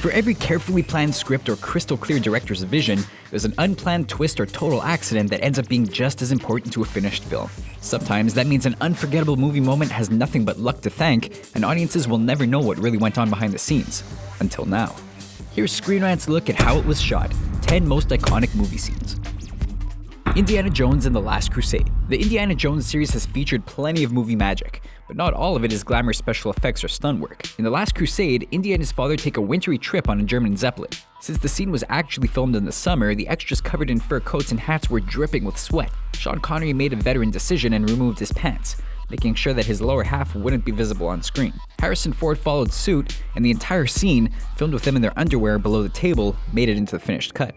For every carefully planned script or crystal clear director's vision, there's an unplanned twist or total accident that ends up being just as important to a finished film. Sometimes that means an unforgettable movie moment has nothing but luck to thank, and audiences will never know what really went on behind the scenes. Until now. Here's Screenrant's look at how it was shot, 10 most iconic movie scenes. Indiana Jones and the Last Crusade. The Indiana Jones series has featured plenty of movie magic, but not all of it is glamorous special effects or stunt work. In The Last Crusade, Indy and his father take a wintry trip on a German Zeppelin. Since the scene was actually filmed in the summer, the extras covered in fur coats and hats were dripping with sweat. Sean Connery made a veteran decision and removed his pants, making sure that his lower half wouldn't be visible on screen. Harrison Ford followed suit, and the entire scene, filmed with them in their underwear below the table, made it into the finished cut.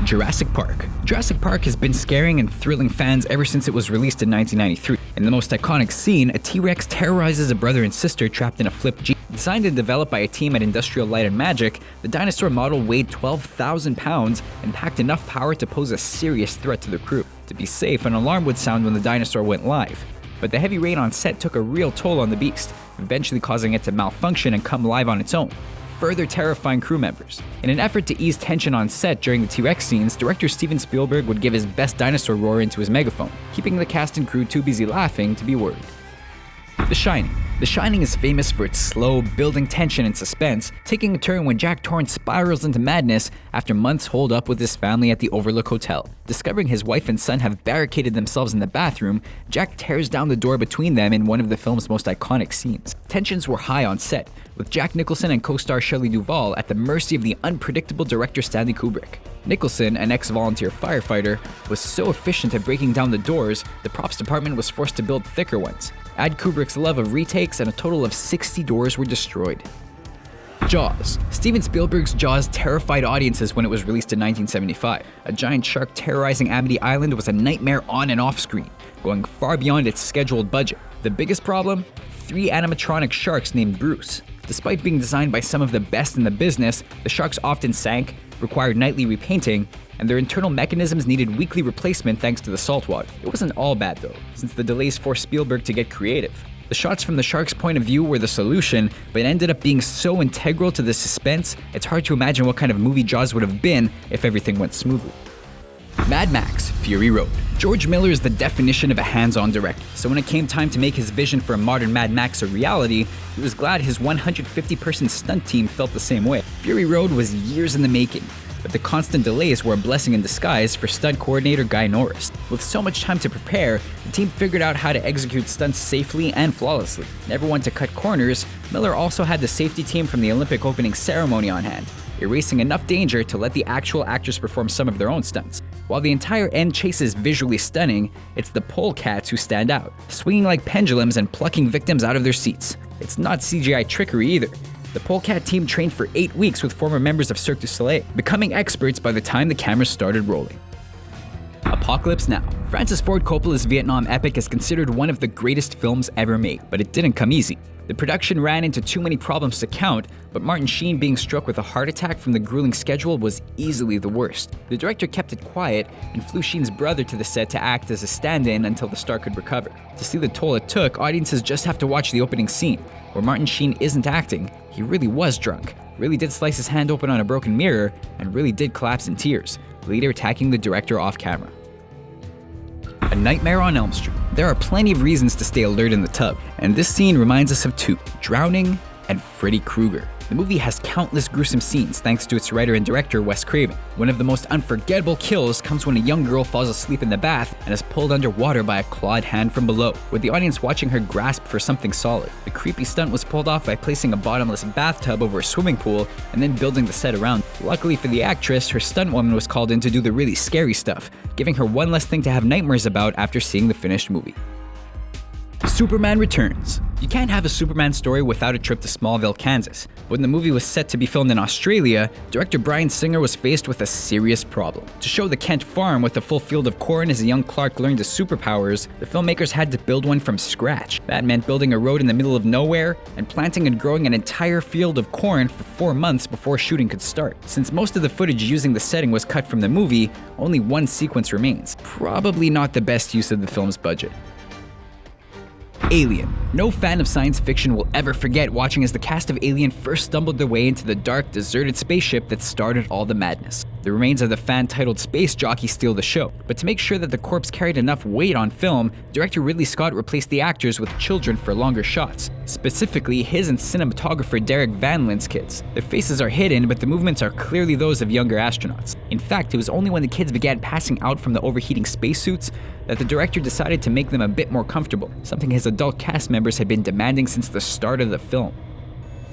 Jurassic Park. Jurassic Park has been scaring and thrilling fans ever since it was released in 1993. In the most iconic scene, a T-Rex terrorizes a brother and sister trapped in a flipped Jeep. Designed and developed by a team at Industrial Light and Magic, the dinosaur model weighed 12,000 pounds and packed enough power to pose a serious threat to the crew. To be safe, an alarm would sound when the dinosaur went live. But the heavy rain on set took a real toll on the beast, eventually causing it to malfunction and come live on its own, further terrifying crew members. In an effort to ease tension on set during the T-Rex scenes, director Steven Spielberg would give his best dinosaur roar into his megaphone, keeping the cast and crew too busy laughing to be worried. The Shining. The Shining is famous for its slow, building tension and suspense, taking a turn when Jack Torrance spirals into madness after months holed up with his family at the Overlook Hotel. Discovering his wife and son have barricaded themselves in the bathroom, Jack tears down the door between them in one of the film's most iconic scenes. Tensions were high on set, with Jack Nicholson and co-star Shelley Duvall at the mercy of the unpredictable director Stanley Kubrick. Nicholson, an ex-volunteer firefighter, was so efficient at breaking down the doors, the props department was forced to build thicker ones. Add Kubrick's love of retakes, and a total of 60 doors were destroyed. Jaws. Steven Spielberg's Jaws terrified audiences when it was released in 1975. A giant shark terrorizing Amity Island was a nightmare on and off screen, going far beyond its scheduled budget. The biggest problem? 3 animatronic sharks named Bruce. Despite being designed by some of the best in the business, the sharks often sank, required nightly repainting, and their internal mechanisms needed weekly replacement thanks to the saltwater. It wasn't all bad though, since the delays forced Spielberg to get creative. The shots from the shark's point of view were the solution, but it ended up being so integral to the suspense, it's hard to imagine what kind of movie Jaws would have been if everything went smoothly. Mad Max, Fury Road. George Miller is the definition of a hands-on director, so when it came time to make his vision for a modern Mad Max a reality, he was glad his 150-person stunt team felt the same way. Fury Road was years in the making, but the constant delays were a blessing in disguise for stunt coordinator Guy Norris. With so much time to prepare, the team figured out how to execute stunts safely and flawlessly. Never one to cut corners, Miller also had the safety team from the Olympic opening ceremony on hand, erasing enough danger to let the actual actors perform some of their own stunts. While the entire end chase is visually stunning, it's the polecats who stand out, swinging like pendulums and plucking victims out of their seats. It's not CGI trickery either. The polecat team trained for 8 weeks with former members of Cirque du Soleil, becoming experts by the time the cameras started rolling. Apocalypse Now. Francis Ford Coppola's Vietnam epic is considered one of the greatest films ever made, but it didn't come easy. The production ran into too many problems to count, but Martin Sheen being struck with a heart attack from the grueling schedule was easily the worst. The director kept it quiet and flew Sheen's brother to the set to act as a stand-in until the star could recover. To see the toll it took, audiences just have to watch the opening scene, where Martin Sheen isn't acting, he really was drunk, really did slice his hand open on a broken mirror, and really did collapse in tears, later attacking the director off camera. A Nightmare on Elm Street. There are plenty of reasons to stay alert in the tub, and this scene reminds us of 2, drowning and Freddy Krueger. The movie has countless gruesome scenes thanks to its writer and director Wes Craven. One of the most unforgettable kills comes when a young girl falls asleep in the bath and is pulled underwater by a clawed hand from below, with the audience watching her grasp for something solid. The creepy stunt was pulled off by placing a bottomless bathtub over a swimming pool and then building the set around. Luckily for the actress, her stunt woman was called in to do the really scary stuff, giving her one less thing to have nightmares about after seeing the finished movie. Superman Returns. You can't have a Superman story without a trip to Smallville, Kansas. When the movie was set to be filmed in Australia, director Bryan Singer was faced with a serious problem. To show the Kent farm with a full field of corn as a young Clark learned his superpowers, the filmmakers had to build one from scratch. That meant building a road in the middle of nowhere and planting and growing an entire field of corn for 4 months before shooting could start. Since most of the footage using the setting was cut from the movie, only one sequence remains. Probably not the best use of the film's budget. Alien. No fan of science fiction will ever forget watching as the cast of Alien first stumbled their way into the dark, deserted spaceship that started all the madness. The remains of the fan-titled space jockey steal the show, but to make sure that the corpse carried enough weight on film, director Ridley Scott replaced the actors with children for longer shots, specifically his and cinematographer Derek Van Lint's kids. Their faces are hidden, but the movements are clearly those of younger astronauts. In fact, it was only when the kids began passing out from the overheating spacesuits that the director decided to make them a bit more comfortable, something his adult cast members had been demanding since the start of the film.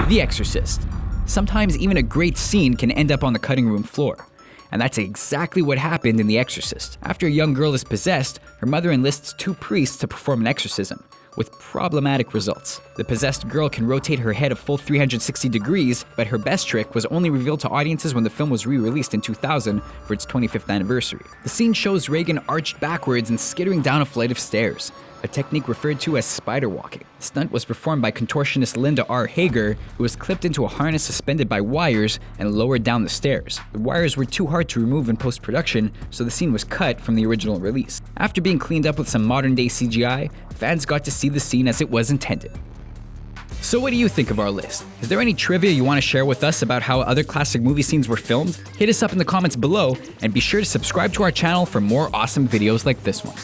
The Exorcist. Sometimes even a great scene can end up on the cutting room floor. And that's exactly what happened in The Exorcist. After a young girl is possessed, her mother enlists 2 priests to perform an exorcism, with problematic results. The possessed girl can rotate her head a full 360 degrees, but her best trick was only revealed to audiences when the film was re-released in 2000 for its 25th anniversary. The scene shows Reagan arched backwards and skittering down a flight of stairs, a technique referred to as spider walking. The stunt was performed by contortionist Linda R. Hager, who was clipped into a harness suspended by wires and lowered down the stairs. The wires were too hard to remove in post-production, so the scene was cut from the original release. After being cleaned up with some modern-day CGI, fans got to see the scene as it was intended. So what do you think of our list? Is there any trivia you want to share with us about how other classic movie scenes were filmed? Hit us up in the comments below, and be sure to subscribe to our channel for more awesome videos like this one.